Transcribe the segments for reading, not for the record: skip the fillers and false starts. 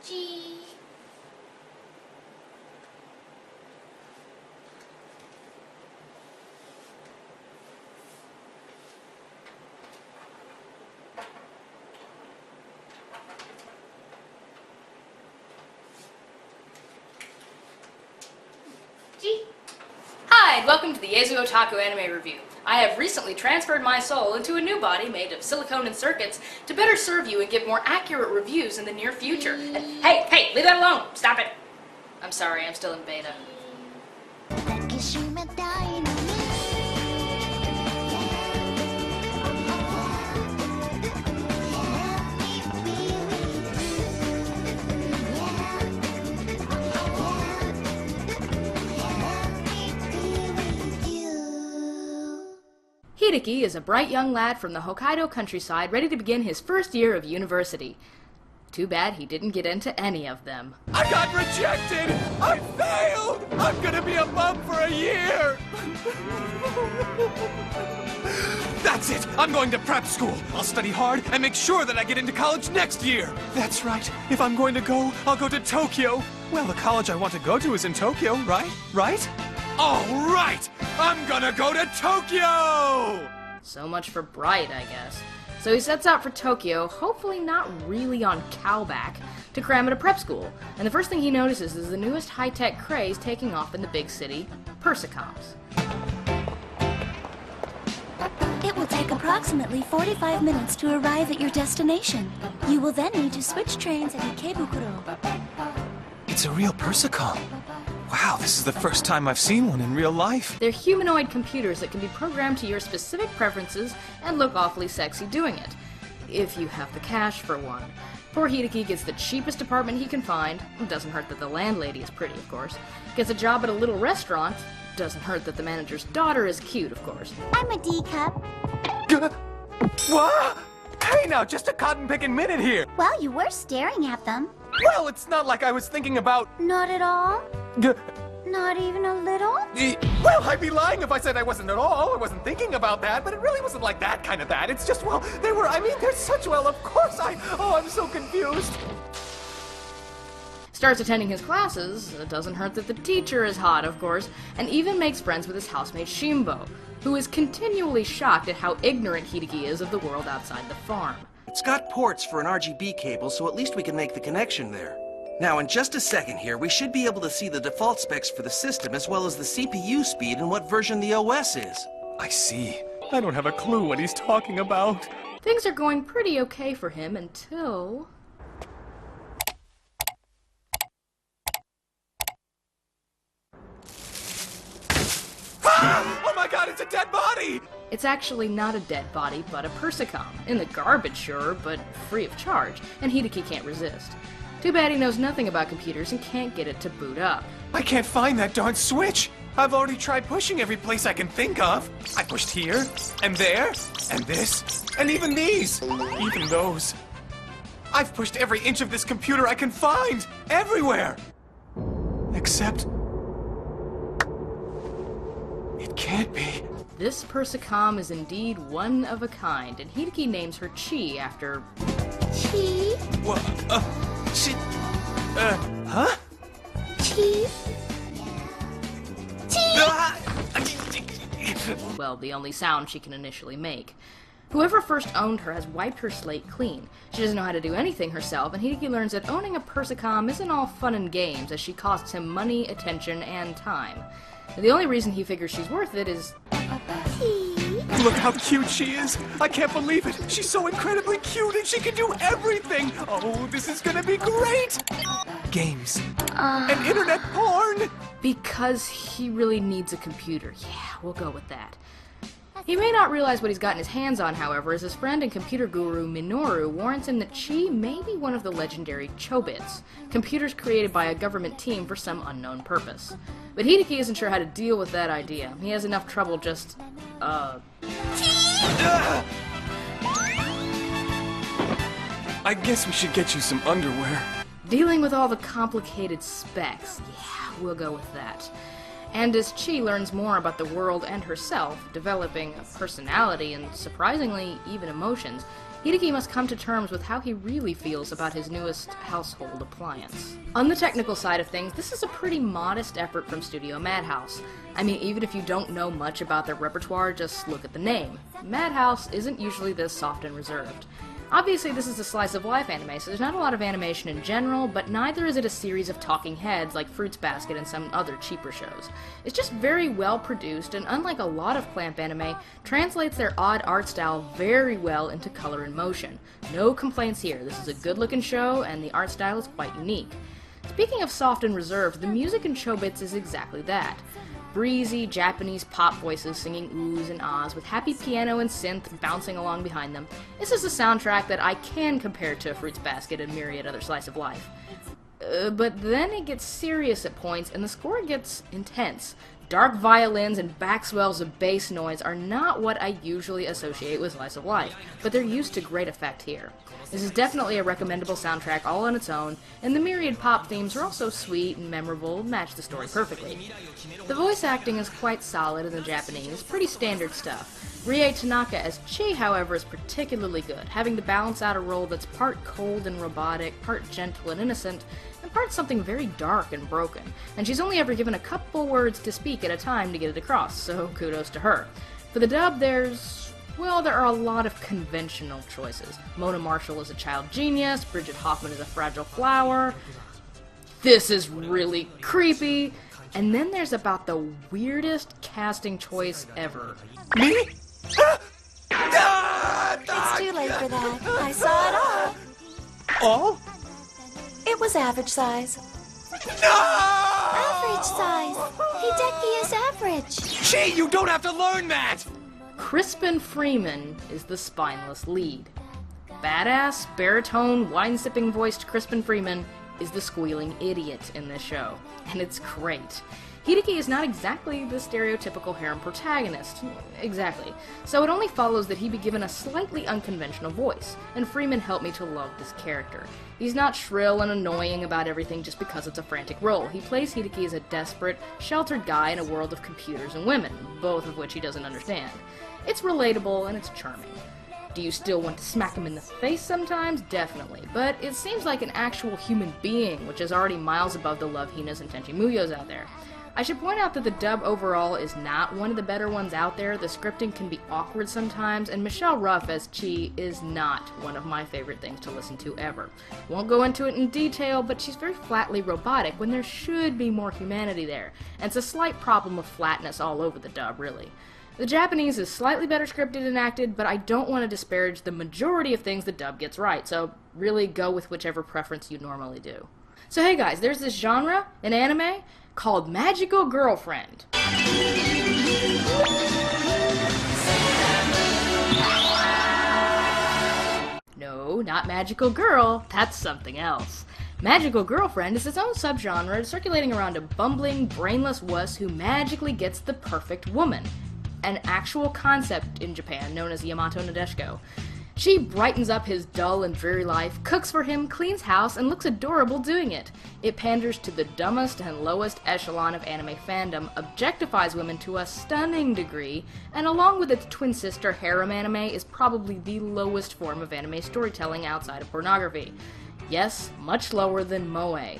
Gee. Hi, and welcome to the JesuOtaku anime review. I have recently transferred my soul into a new body made of silicone and circuits to better serve you and give more accurate reviews in the near future. And hey, leave that alone! Stop it! I'm sorry, I'm still in beta. Critic is a bright young lad from the Hokkaido countryside ready to begin his first year of university. Too bad he didn't get into any of them. I got rejected! I failed! I'm gonna be a bum for a year! That's it! I'm going to prep school! I'll study hard and make sure that I get into college next year! That's right. If I'm going to go, I'll go to Tokyo. Well, the college I want to go to is in Tokyo, right? Right? All right! I'm gonna go to Tokyo! So much for bright, I guess. So he sets out for Tokyo, hopefully not really on cowback, to cram at a prep school. And the first thing he notices is the newest high-tech craze taking off in the big city, Persicoms. It will take approximately 45 minutes to arrive at your destination. You will then need to switch trains at Ikebukuro. It's a real Persicom. Wow, this is the first time I've seen one in real life. They're humanoid computers that can be programmed to your specific preferences and look awfully sexy doing it. If you have the cash for one. Poor Hideki gets the cheapest apartment he can find. It doesn't hurt that the landlady is pretty, of course. Gets a job at a little restaurant. Doesn't hurt that the manager's daughter is cute, of course. I'm a D-cup. What? Hey now, just a cotton-picking minute here. Well, you were staring at them. Well, it's not like I was thinking about... Not at all? Not even a little? Well, I'd be lying if I said I wasn't at all. I wasn't thinking about that, but it really wasn't like that kind of that. It's just, well, they're such, well, of course I'm so confused. Starts attending his classes. It doesn't hurt that the teacher is hot, of course, and even makes friends with his housemate Shimbo, who is continually shocked at how ignorant Hideki is of the world outside the farm. It's got ports for an RGB cable, so at least we can make the connection there. Now, in just a second here, we should be able to see the default specs for the system, as well as the CPU speed and what version the OS is. I see. I don't have a clue what he's talking about. Things are going pretty okay for him until... Ah! Oh my god, it's a dead body! It's actually not a dead body, but a Persicom. In the garbage, sure, but free of charge, and Hideki can't resist. Too bad he knows nothing about computers and can't get it to boot up. I can't find that darn switch! I've already tried pushing every place I can think of. I pushed here, and there, and this, and even these. Even those. I've pushed every inch of this computer I can find! Everywhere! Except... it can't be. This Persicom is indeed one of a kind, and Hideki names her Chi after... Chi? What? Huh? Chi? well, the only sound she can initially make. Whoever first owned her has wiped her slate clean. She doesn't know how to do anything herself, and Hideki learns that owning a Persicom isn't all fun and games, as she costs him money, attention, and time. The only reason he figures she's worth it is... Look how cute she is! I can't believe it! She's so incredibly cute and she can do everything! Oh, this is gonna be great! Games. And internet porn! Because he really needs a computer. Yeah, we'll go with that. He may not realize what he's gotten his hands on, however, as his friend and computer guru Minoru warns him that Chi may be one of the legendary Chobits, computers created by a government team for some unknown purpose. But Hideki isn't sure how to deal with that idea. He has enough trouble just, I guess we should get you some underwear. dealing with all the complicated specs. Yeah, we'll go with that. And as Chi learns more about the world and herself, developing a personality and, surprisingly, even emotions, Hideki must come to terms with how he really feels about his newest household appliance. On the technical side of things, this is a pretty modest effort from Studio Madhouse. I mean, even if you don't know much about their repertoire, just look at the name. Madhouse isn't usually this soft and reserved. Obviously, this is a slice-of-life anime, so there's not a lot of animation in general, but neither is it a series of talking heads like Fruits Basket and some other cheaper shows. It's just very well produced, and unlike a lot of Clamp anime, translates their odd art style very well into color and motion. No complaints here. This is a good-looking show, and the art style is quite unique. Speaking of soft and reserved, the music in Chobits is exactly that. Breezy Japanese pop voices singing oohs and ahs with happy piano and synth bouncing along behind them. This is a soundtrack that I can compare to Fruits Basket and myriad other slice of life. But then it gets serious at points and the score gets intense. Dark violins and backswells of bass noise are not what I usually associate with slice of life, but they're used to great effect here. This is definitely a recommendable soundtrack all on its own, and the myriad pop themes are also sweet and memorable, match the story perfectly. The voice acting is quite solid in the Japanese, pretty standard stuff. Rie Tanaka as Chi, however, is particularly good, having to balance out a role that's part cold and robotic, part gentle and innocent, and part something very dark and broken. And she's only ever given a couple words to speak at a time to get it across, so kudos to her. For the dub, there are a lot of conventional choices. Mona Marshall is a child genius, Bridget Hoffman is a fragile flower. This is really creepy. And then there's about the weirdest casting choice ever. Me? It's too late for that. I saw it all. All? It was average size. No! Average size. Hideki is average. Gee, you don't have to learn that! Crispin Freeman is the spineless lead. Badass, baritone, wine-sipping voiced Crispin Freeman is the squealing idiot in this show, and it's great. Hideki is not exactly the stereotypical harem protagonist, exactly, so it only follows that he be given a slightly unconventional voice, and Freeman helped me to love this character. He's not shrill and annoying about everything just because it's a frantic role. He plays Hideki as a desperate, sheltered guy in a world of computers and women, both of which he doesn't understand. It's relatable and it's charming. Do you still want to smack him in the face sometimes? Definitely. But it seems like an actual human being, which is already miles above the Love Hinas and Tenchi Muyos out there. I should point out that the dub overall is not one of the better ones out there. The scripting can be awkward sometimes, and Michelle Ruff as Chi is not one of my favorite things to listen to ever. Won't go into it in detail, but she's very flatly robotic when there should be more humanity there, and it's a slight problem of flatness all over the dub, really. The Japanese is slightly better scripted and acted, but I don't want to disparage the majority of things the dub gets right, so really go with whichever preference you normally do. So hey guys, there's this genre in anime called Magical Girlfriend. No, not Magical Girl, that's something else. Magical Girlfriend is its own subgenre circulating around a bumbling, brainless wuss who magically gets the perfect woman. An actual concept in Japan known as Yamato Nadeshiko. She brightens up his dull and dreary life, cooks for him, cleans house, and looks adorable doing it. It panders to the dumbest and lowest echelon of anime fandom, objectifies women to a stunning degree, and along with its twin sister harem anime is probably the lowest form of anime storytelling outside of pornography. Yes, much lower than moe.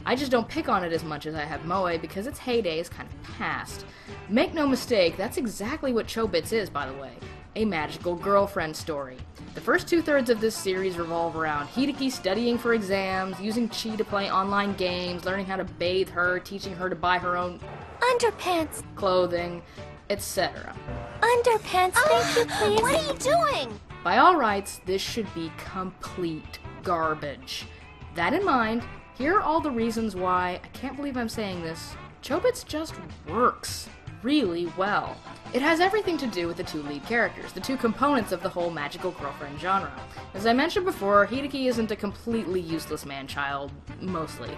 I just don't pick on it as much as I have moe because its heyday is kind of past. Make no mistake, that's exactly what Chobits is, by the way. A magical girlfriend story. The first 2/3 of this series revolve around Hideki studying for exams, using Chi to play online games, learning how to bathe her, teaching her to buy her own Underpants. clothing, etc. Underpants, thank you, please. What are you doing? By all rights, this should be complete garbage. That in mind, here are all the reasons why, I can't believe I'm saying this, Chobits just works really well. It has everything to do with the two lead characters, the two components of the whole magical girlfriend genre. As I mentioned before, Hideki isn't a completely useless man-child, mostly.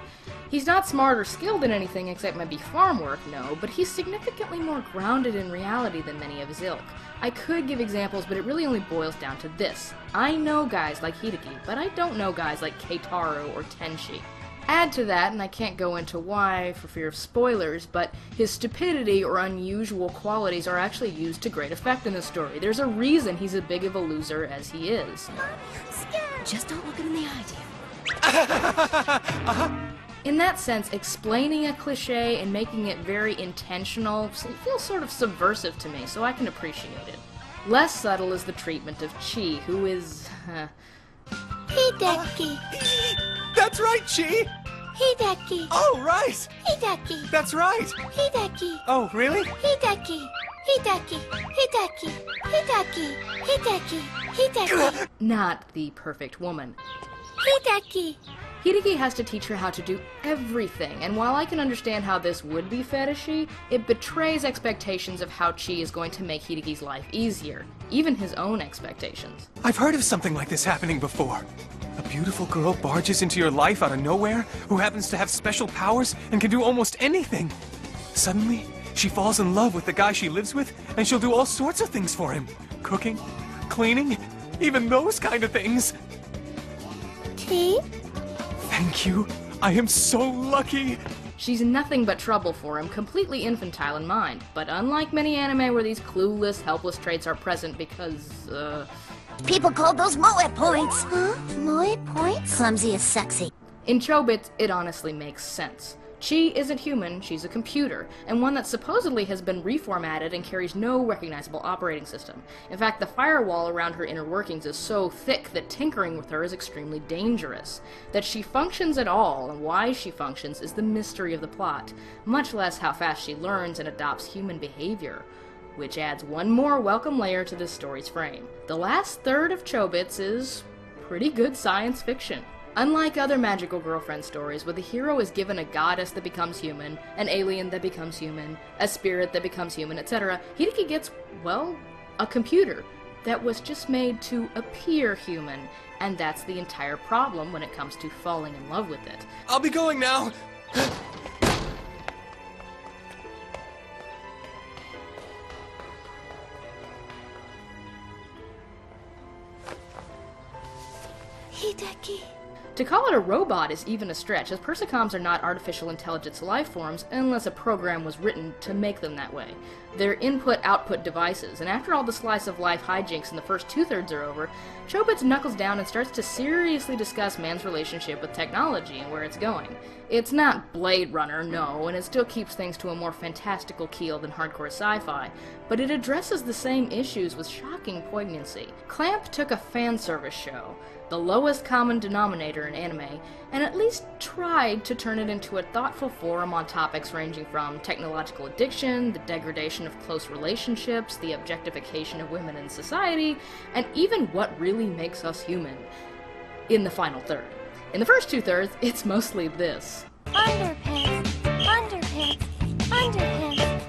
He's not smart or skilled in anything except maybe farm work, no, but he's significantly more grounded in reality than many of his ilk. I could give examples, but it really only boils down to this. I know guys like Hideki, but I don't know guys like Keitaro or Tenshi. Add to that, and I can't go into why for fear of spoilers, but his stupidity or unusual qualities are actually used to great effect in the story. There's a reason he's as big of a loser as he is. Mommy, I'm scared. Just don't look him in the eye, dear. In that sense, explaining a cliche and making it very intentional feels sort of subversive to me, so I can appreciate it. Less subtle is the treatment of Chi, who is... Hideki. That's right, Chi! Hideki. Oh, right! Hideki. That's right! Hideki. Oh, really? Hideki. Hideki. Hideki. Hideki. Hideki. Hideki. not the perfect woman. Hideki. Hideki has to teach her how to do everything, and while I can understand how this would be fetishy, it betrays expectations of how Chi is going to make Hideki's life easier, even his own expectations. I've heard of something like this happening before. A beautiful girl barges into your life out of nowhere, who happens to have special powers and can do almost anything. Suddenly, she falls in love with the guy she lives with, and she'll do all sorts of things for him. Cooking, cleaning, even those kind of things. Tea? Thank you. I am so lucky. She's nothing but trouble for him, completely infantile in mind, but unlike many anime where these clueless, helpless traits are present because, People call those Moe points. Huh? Moe points? Clumsy is sexy. in Chobits, it honestly makes sense. Chi isn't human, she's a computer, and one that supposedly has been reformatted and carries no recognizable operating system. In fact, the firewall around her inner workings is so thick that tinkering with her is extremely dangerous. That she functions at all, and why she functions, is the mystery of the plot, much less how fast she learns and adopts human behavior. Which adds one more welcome layer to this story's frame. The last third of Chobits is pretty good science fiction. Unlike other magical girlfriend stories, where the hero is given a goddess that becomes human, an alien that becomes human, a spirit that becomes human, etc., Hideki gets, well, a computer that was just made to appear human, and that's the entire problem when it comes to falling in love with it. I'll be going now. Hideki. To call it a robot is even a stretch, as Persicoms are not artificial intelligence life forms unless a program was written to make them that way. They're input-output devices, and after all the slice-of-life hijinks in the first two-thirds are over, Chobits knuckles down and starts to seriously discuss man's relationship with technology and where it's going. It's not Blade Runner, no, and it still keeps things to a more fantastical keel than hardcore sci-fi, but it addresses the same issues with shocking poignancy. Clamp took a fan service show, the lowest common denominator in anime, and at least tried to turn it into a thoughtful forum on topics ranging from technological addiction, the degradation of close relationships, the objectification of women in society, and even what really makes us human. In the final third. In the first two-thirds, it's mostly this. Underpants. Underpants. Underpants.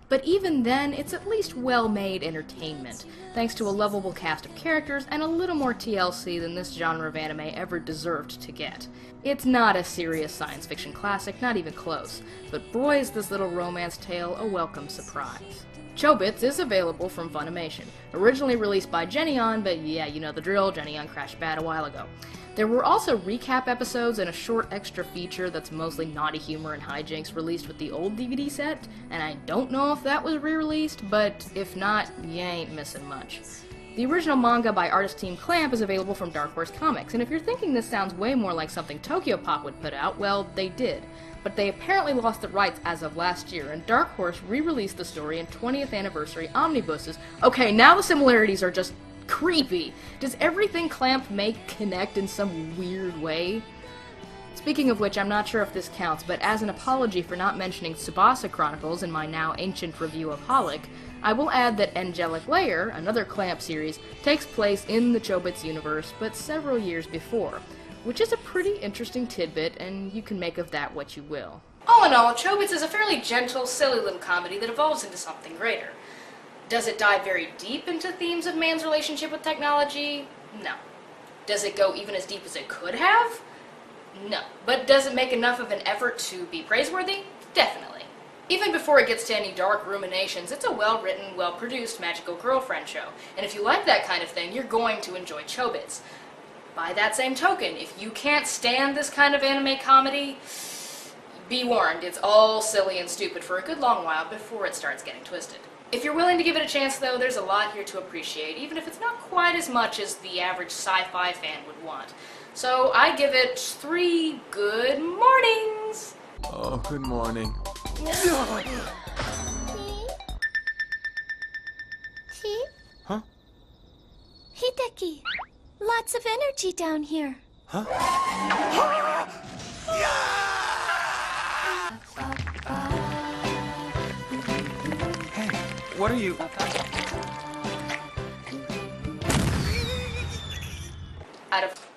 But even then, it's at least well-made entertainment, thanks to a lovable cast of characters and a little more TLC than this genre of anime ever deserved to get. It's not a serious science fiction classic, not even close, but boy is this little romance tale a welcome surprise. Chobits is available from Funimation, originally released by Geneon, but yeah, you know the drill, Geneon crashed bad a while ago. There were also recap episodes and a short extra feature that's mostly naughty humor and hijinks released with the old DVD set, and I don't know if that was re-released, but if not, you ain't missing much. The original manga by artist team Clamp is available from Dark Horse Comics, and if you're thinking this sounds way more like something Tokyo Pop would put out, well, they did. But they apparently lost the rights as of last year, and Dark Horse re-released the story in 20th anniversary omnibuses. Okay, now the similarities are just creepy. Does everything Clamp make connect in some weird way? Speaking of which, I'm not sure if this counts, but as an apology for not mentioning Tsubasa Chronicles in my now ancient review of Holic, I will add that Angelic Layer, another Clamp series, takes place in the Chobits universe, but several years before, which is a pretty interesting tidbit, and you can make of that what you will. All in all, Chobits is a fairly gentle, silly little comedy that evolves into something greater. Does it dive very deep into themes of man's relationship with technology? No. Does it go even as deep as it could have? No. But does it make enough of an effort to be praiseworthy? Definitely. Even before it gets to any dark ruminations, it's a well-written, well-produced magical girlfriend show, and if you like that kind of thing, you're going to enjoy Chobits. By that same token, if you can't stand this kind of anime comedy, be warned, it's all silly and stupid for a good long while before it starts getting twisted. If you're willing to give it a chance, though, there's a lot here to appreciate, even if it's not quite as much as the average sci-fi fan would want. So I give it 3 good mornings! Oh, good morning. Huh? Hideki, lots of energy down here. Huh? Hey, what are you... Out of...